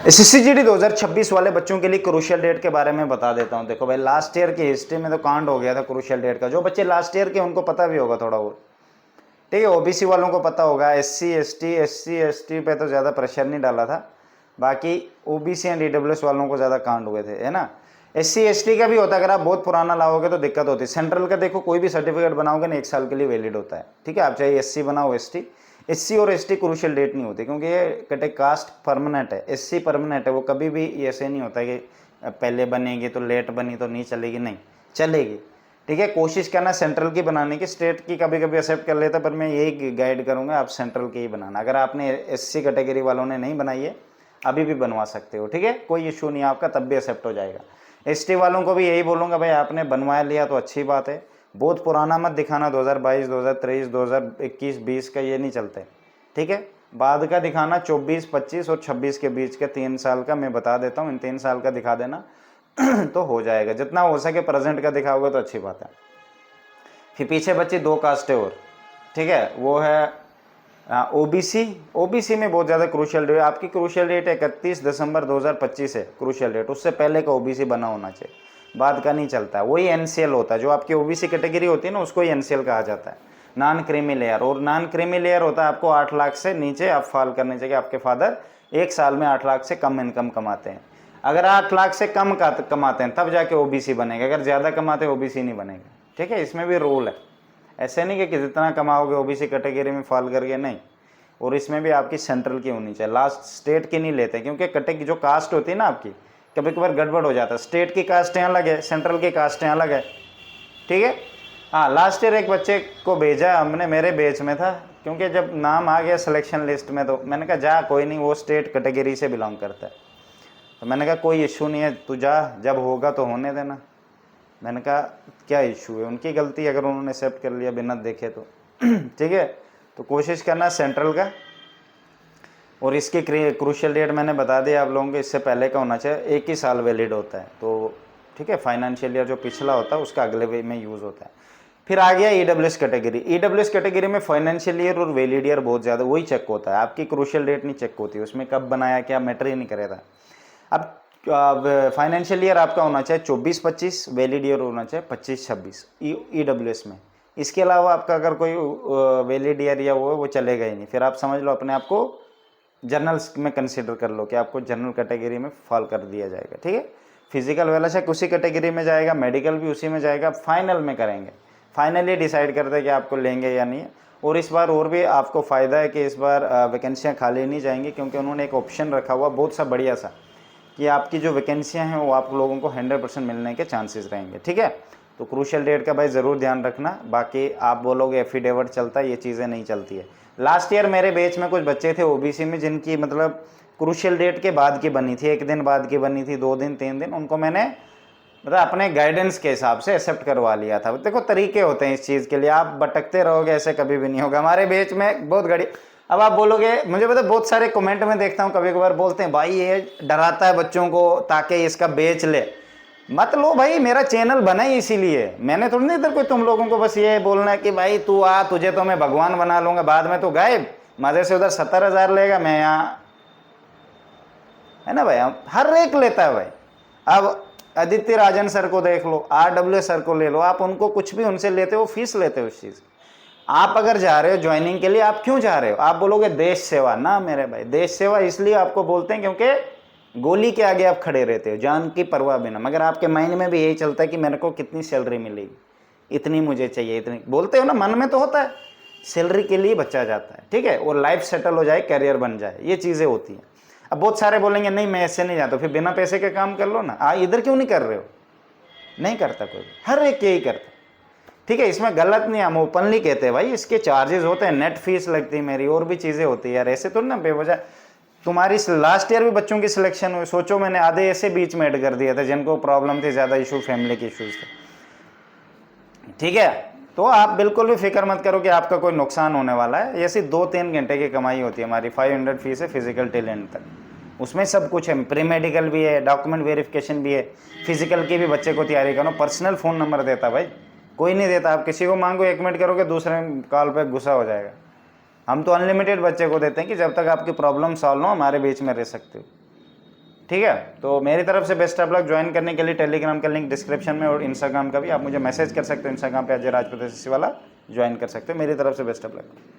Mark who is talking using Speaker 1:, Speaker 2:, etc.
Speaker 1: SSCGD 2026 वाले बच्चों के लिए क्रूशियल डेट के बारे में बता देता हूं। देखो भाई, लास्ट ईयर की हिस्ट्री में तो कांड हो गया था क्रूशियल डेट का। जो बच्चे लास्ट ईयर के उनको पता भी होगा थोड़ा बहुत, ठीक है। ओबीसी वालों को पता होगा। SC ST पे तो ज़्यादा प्रेशर नहीं डाला था, बाकी ओबीसी एंड EWS वालों को ज़्यादा कांड हुए थे, है ना। SC ST का भी होता है, अगर आप बहुत पुराना लाओगे तो दिक्कत होती है। सेंट्रल का देखो, कोई भी सर्टिफिकेट बनाओगे ना 1 साल के लिए वैलिड होता है, ठीक है। आप चाहे SC बनाओ SC और ST क्रूशियल डेट नहीं होती, क्योंकि ये कटे कास्ट परमानेंट है। SC परमानेंट है, वो कभी भी ऐसे नहीं होता कि पहले बनेगी तो लेट बनी तो नहीं चलेगी, नहीं चलेगी, ठीक है। कोशिश करना सेंट्रल की बनाने की, स्टेट की कभी कभी एक्सेप्ट कर लेता, पर मैं यही गाइड करूंगा आप सेंट्रल की ही बनाना। अगर आपने SC कैटेगरी वालों ने नहीं बनाई है, अभी भी बनवा सकते हो, ठीक है, कोई इशू नहीं आपका, तब भी एक्सेप्ट हो जाएगा। ST वालों को भी यही बोलूँगा, भाई आपने बनवा लिया तो अच्छी बात है, बहुत पुराना मत दिखाना। 2022, 2023, 2021, 20 का ये नहीं चलते, ठीक है। बाद का दिखाना 24, 25 और 26 के बीच का 3 साल का मैं बता देता हूँ, इन 3 साल का दिखा देना तो हो जाएगा। जितना हो सके प्रेजेंट का दिखाओगे तो अच्छी बात है। फिर पीछे बच्ची 2 कास्ट है और, ठीक है, वो है ओबीसी में बहुत ज़्यादा क्रूशियल डेट आपकी। क्रूशियल डेट 31 दिसंबर 2025 है क्रूशियल डेट, उससे पहले का ओबीसी बना होना चाहिए, बाद का नहीं चलता। वही NCL होता है, जो आपकी ओबीसी कैटेगरी होती है ना, उसको ही NCL कहा जाता है, नॉन क्रीमी लेयर। और नॉन क्रीमी लेयर होता है, आपको 8 लाख से नीचे आप फाल करने चाहिए। आपके फादर 1 साल में 8 लाख से कम इनकम कमाते हैं। अगर 8 लाख से कम कमाते हैं तब जाके ओबीसी बनेगा, अगर ज़्यादा कमाते हैं ओबीसी नहीं बनेगा, ठीक है। इसमें भी रूल है, ऐसे नहीं कि जितना कमाओगे ओबीसी कैटेगरी में फॉल करके, नहीं। और इसमें भी आपकी सेंट्रल की होनी चाहिए, लास्ट स्टेट की नहीं लेते, क्योंकि कैटेगरी जो कास्ट होती है ना आपकी, कभी कभार गड़बड़ हो जाता है। स्टेट की कास्टें अलग है, सेंट्रल की कास्टें अलग है, ठीक है। हाँ, लास्ट ईयर एक बच्चे को भेजा हमने, मेरे बैच में था, क्योंकि जब नाम आ गया सिलेक्शन लिस्ट में तो मैंने कहा जा कोई नहीं, वो स्टेट कैटेगरी से बिलोंग करता है। तो मैंने कहा कोई इशू नहीं है, तू जा, जब होगा तो होने देना। मैंने कहा क्या इशू है, उनकी गलती अगर उन्होंने एक्सेप्ट कर लिया बिना देखे तो ठीक है। तो कोशिश करना सेंट्रल का। और इसकी क्रूशियल डेट मैंने बता दिया आप लोगों को, इससे पहले का होना चाहिए, 1 ही साल वैलिड होता है, तो ठीक है। फाइनेंशियल ईयर जो पिछला होता है उसका अगले वे में यूज़ होता है। फिर आ गया EWS कैटेगरी। EWS कैटेगरी में फाइनेंशियल ईयर और वैलिड ईयर बहुत ज़्यादा वही चेक होता है, आपकी क्रूशियल डेट नहीं चेक होती, उसमें कब बनाया क्या मैटर ही नहीं करेगा। अब फाइनेंशियल ईयर आपका होना चाहिए 24-25, वैलिड ईयर होना चाहिए 25-26 EWS में। इसके अलावा आपका अगर कोई वैलिड ईयर या वो चलेगा ही नहीं, फिर आप समझ लो अपने आप को जर्नल में कंसीडर कर लो कि आपको जनरल कैटेगरी में फॉल कर दिया जाएगा, ठीक है। फिजिकल वाला से उसी कैटेगरी में जाएगा, मेडिकल भी उसी में जाएगा, फाइनल में करेंगे, फाइनली डिसाइड करते हैं कि आपको लेंगे या नहीं। और इस बार और भी आपको फ़ायदा है कि इस बार वैकेंसियाँ खाली नहीं जाएंगी, क्योंकि उन्होंने एक ऑप्शन रखा हुआ बहुत सा बढ़िया सा, कि आपकी जो वैकेंसियाँ हैं वो आप लोगों को 100% मिलने के चांसेस रहेंगे, ठीक है। तो क्रूशियल डेट का भाई ज़रूर ध्यान रखना। बाकी आप बोलोगे एफिडेविट चलता है, ये चीज़ें नहीं चलती है। लास्ट ईयर मेरे बैच में कुछ बच्चे थे ओबीसी में, जिनकी मतलब क्रूशियल डेट के बाद की बनी थी, 1 दिन बाद की बनी थी, 2 दिन 3 दिन, उनको मैंने मतलब अपने गाइडेंस के हिसाब से एक्सेप्ट करवा लिया था। देखो तरीके होते हैं इस चीज़ के लिए, आप भटकते रहोगे ऐसे कभी भी नहीं होगा। हमारे बैच में बहुत घड़ी, अब आप बोलोगे, मुझे पता बहुत सारे कमेंट में देखता हूँ, कभी कभार बोलते हैं भाई ये डराता है बच्चों को ताकि इसका बेच ले। मत लो भाई, मेरा चैनल बना ही इसीलिए, मैंने थोड़ी नहीं इधर कोई तुम लोगों को बस ये बोलना है कि भाई तू आ, तुझे तो मैं भगवान बना लूंगा, बाद में तो गायब, मजे से उधर 70,000 लेगा, मैं यहाँ, है ना भाई, हर एक लेता है भाई। अब आदित्य राजन सर को देख लो, RW सर को ले लो, आप उनको कुछ भी उनसे लेते हो, फीस लेते हो उस चीज़। आप अगर जा रहे हो ज्वाइनिंग के लिए, आप क्यों जा रहे हो? आप बोलोगे देश सेवा, ना मेरे भाई, देश सेवा इसलिए आपको बोलते हैं क्योंकि गोली के आगे आप खड़े रहते हो, जान की परवाह बिना, मगर आपके माइंड में भी यही चलता है कि मेरे को कितनी सैलरी मिलेगी, इतनी मुझे चाहिए, इतनी बोलते हो ना, मन में तो होता है, सैलरी के लिए बच्चा जाता है, ठीक है, और लाइफ सेटल हो जाए, करियर बन जाए, ये चीज़ें होती हैं। अब बहुत सारे बोलेंगे नहीं मैं ऐसे नहीं जाता, फिर बिना पैसे के काम कर लो ना, इधर क्यों नहीं कर रहे हो? नहीं करता कोई, हर एक यही करता, ठीक है। इसमें गलत नहीं, हम ओपनली कहते हैं भाई, इसके चार्जेस होते हैं, नेट फीस लगती है मेरी, और भी चीज़ें होती है यार, ऐसे तो ना बेवजह। तुम्हारी लास्ट ईयर भी बच्चों की सिलेक्शन हुई, सोचो मैंने आधे ऐसे बीच में ऐड कर दिया था जिनको प्रॉब्लम थी, ज़्यादा इशू, फैमिली के इशूज़ थे, ठीक है। तो आप बिल्कुल भी फिक्र मत करो कि आपका कोई नुकसान होने वाला है। ऐसी 2-3 घंटे की कमाई होती है हमारी, 500 फीस है फिजिकल टैलेंट तक, उसमें सब कुछ है, प्री मेडिकल भी है, डॉक्यूमेंट वेरिफिकेशन भी है, फिजिकल की भी बच्चे को तैयारी करो। पर्सनल फ़ोन नंबर देता भाई, कोई नहीं देता, आप किसी को मांगो 1 मिनट करोगे, दूसरे कॉल पे गुस्सा हो जाएगा। हम तो अनलिमिटेड बच्चे को देते हैं कि जब तक आपकी प्रॉब्लम सॉल्व हो हमारे बीच में रह सकते हो, ठीक है, तो मेरी तरफ से बेस्ट ऑफ लक। ज्वाइन करने के लिए टेलीग्राम का लिंक डिस्क्रिप्शन में और इंस्टाग्राम का भी, आप मुझे मैसेज कर सकते हो इंस्टाग्राम पे अजय राजपूत वाला, ज्वाइन कर सकते हो। मेरी तरफ से बेस्ट ऑफ लक।